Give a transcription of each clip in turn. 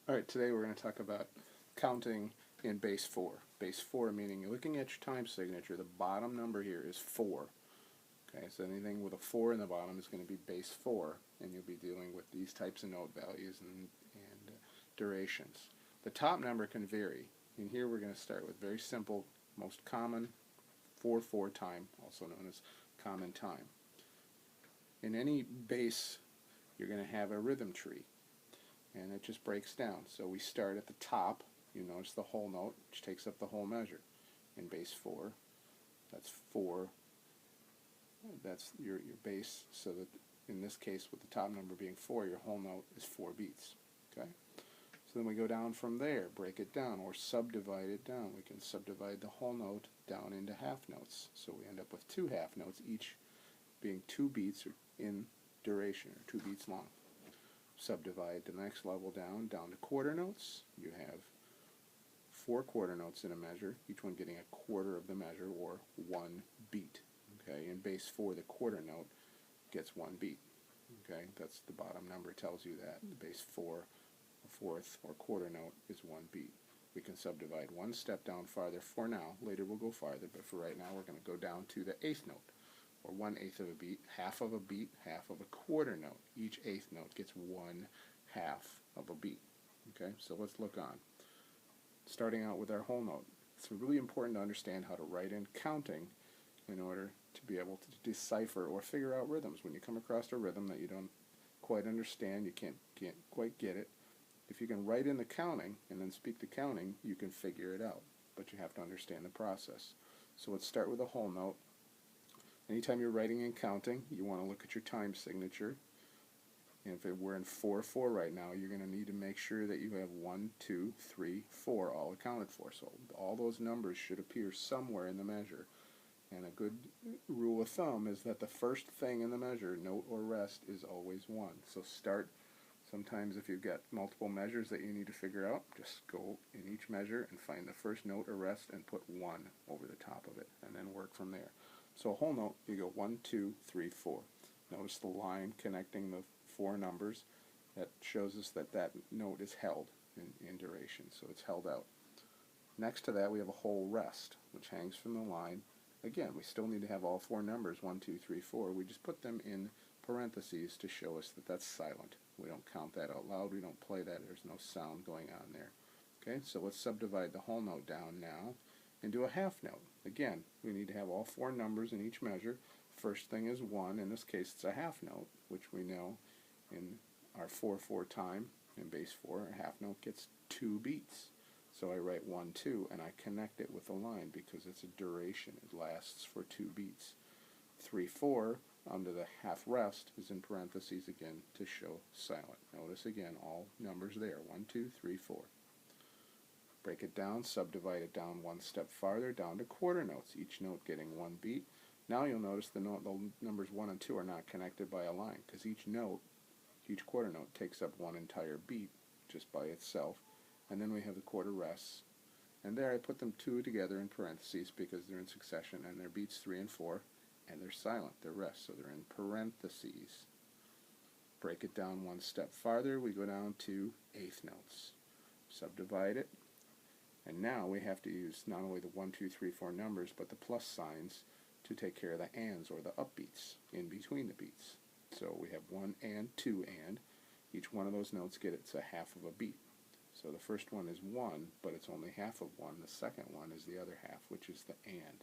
Alright, today we're going to talk about counting in base 4. Base 4 meaning you're looking at your time signature, the bottom number here is 4. Okay, so anything with a 4 in the bottom is going to be base 4, and you'll be dealing with these types of note values and durations. The top number can vary, and here we're going to start with very simple, most common 4/4 time, also known as common time. In any base, you're going to have a rhythm tree, and it just breaks down. So we start at the top. You notice the whole note, which takes up the whole measure. In base 4, that's 4. That's your base, so that in this case, with the top number being 4, your whole note is 4 beats. Okay. So then we go down from there, break it down, or subdivide it down. We can subdivide the whole note down into half notes. So we end up with 2 half notes, each being 2 beats in duration, or 2 beats long. Subdivide the next level down to quarter notes. You have 4 quarter notes in a measure, each one getting a quarter of the measure, or 1 beat. Okay, in base 4, the quarter note gets 1 beat. Okay, that's the bottom number tells you that. The base 4, a fourth or quarter note is 1 beat. We can subdivide one step down farther for now. Later we'll go farther, but for right now we're going to go down to the 8th note, or 1/8 of a beat, half of a beat, half of a quarter note. Each 8th note gets 1/2 of a beat. Okay, so let's look on. Starting out with our whole note. It's really important to understand how to write in counting in order to be able to decipher or figure out rhythms. When you come across a rhythm that you don't quite understand, you can't quite get it, if you can write in the counting and then speak the counting, you can figure it out. But you have to understand the process. So let's start with a whole note. Anytime you're writing and counting, you want to look at your time signature. And if we're in 4/4 right now, you're going to need to make sure that you have 1, 2, 3, 4 all accounted for. So all those numbers should appear somewhere in the measure. And a good rule of thumb is that the first thing in the measure, note or rest, is always 1. So start, sometimes if you've got multiple measures that you need to figure out, just go in each measure and find the first note or rest and put 1 over the top of it, and then work from there. So a whole note, you go 1, 2, 3, 4. Notice the line connecting the 4 numbers. That shows us that that note is held in duration, so it's held out. Next to that, we have a whole rest, which hangs from the line. Again, we still need to have all 4 numbers, 1, 2, 3, 4. We just put them in parentheses to show us that that's silent. We don't count that out loud. We don't play that. There's no sound going on there. Okay, so let's subdivide the whole note down now into a half note. Again, we need to have all 4 numbers in each measure. First thing is 1. In this case, it's a half note, which we know in our 4/4 time in base 4, a half note gets 2 beats. So I write 1, 2, and I connect it with a line because it's a duration. It lasts for 2 beats. 3/4 under the half rest is in parentheses again to show silent. Notice again all numbers there, 1, 2, 3, 4. Break it down, subdivide it down one step farther, down to quarter notes, each note getting 1 beat. Now you'll notice the numbers 1 and 2 are not connected by a line because each quarter note takes up 1 entire beat just by itself. And then we have the quarter rests. And there I put them 2 together in parentheses because they're in succession, and they're beats 3 and 4, and they're silent, they're rests, so they're in parentheses. Break it down one step farther, we go down to 8th notes. Subdivide it, and now we have to use not only the 1, 2, 3, 4 numbers, but the plus signs to take care of the ands, or the upbeats, in between the beats. So we have 1 and 2 and. Each one of those notes gets a half of a beat. So the first one is 1, but it's only half of 1. The second one is the other half, which is the and.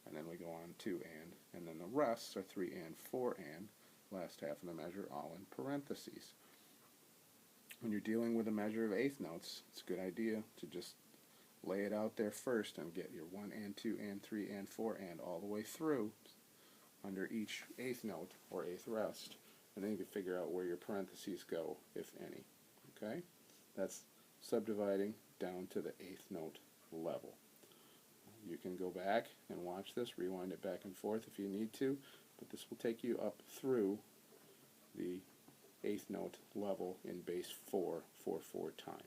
And then we go on 2 and then the rests are 3 and, 4 and, last half of the measure, all in parentheses. When you're dealing with a measure of 8th notes, it's a good idea to just lay it out there first and get your 1 and 2 and 3 and 4 and all the way through under each 8th note or 8th rest, and then you can figure out where your parentheses go, if any. Okay? That's subdividing down to the 8th note level. You can go back and watch this, rewind it back and forth if you need to, but this will take you up through the 8th note level in base 4/4 time.